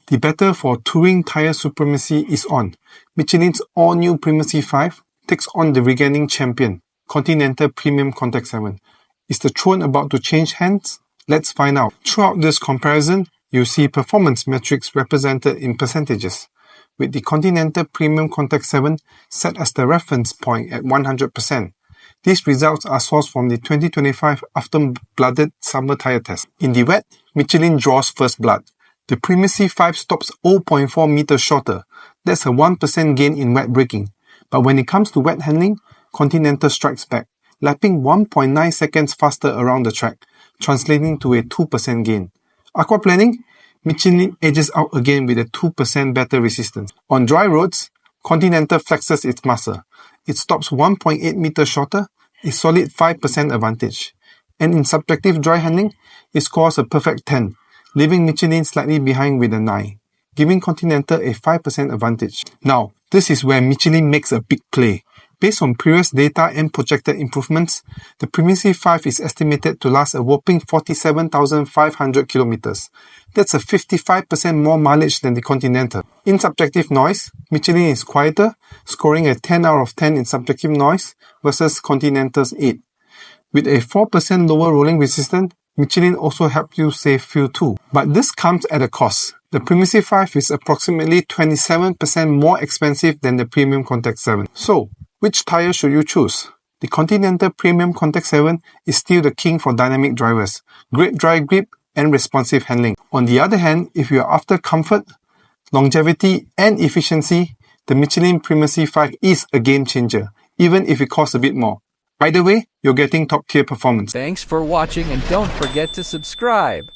The battle for touring tyre supremacy is on. Michelin's all-new Primacy 5 takes on the reigning champion, Continental PremiumContact 7. Is the throne about to change hands? Let's find out. Throughout this comparison, you see performance metrics represented in percentages, with the Continental PremiumContact 7 set as the reference point at 100%. These results are sourced from the 2025 After-Blooded Summer Tyre Test. In the wet, Michelin draws first blood. The Primacy 5 stops 0.4 meters shorter. That's a 1% gain in wet braking. But when it comes to wet handling, Continental strikes back, lapping 1.9 seconds faster around the track, translating to a 2% gain. Aquaplaning, Michelin edges out again with a 2% better resistance. On dry roads, Continental flexes its muscle. It stops 1.8 meters shorter, a solid 5% advantage. And in subjective dry handling, it scores a perfect 10, leaving Michelin slightly behind with a 9, giving Continental a 5% advantage. Now, this is where Michelin makes a big play. Based on previous data and projected improvements, the Primacy 5 is estimated to last a whopping 47,500 kilometers. That's a 55% more mileage than the Continental. In subjective noise, Michelin is quieter, scoring a 10 out of 10 in subjective noise versus Continental's 8. With a 4% lower rolling resistance, Michelin also helps you save fuel too. But this comes at a cost. The Primacy 5 is approximately 27% more expensive than the PremiumContact 7. So, which tyre should you choose? The Continental PremiumContact 7 is still the king for dynamic drivers, great dry grip and responsive handling. On the other hand, if you are after comfort, longevity and efficiency, the Michelin Primacy 5 is a game changer, even if it costs a bit more. Either way, you're getting top tier performance. Thanks for watching and don't forget to subscribe.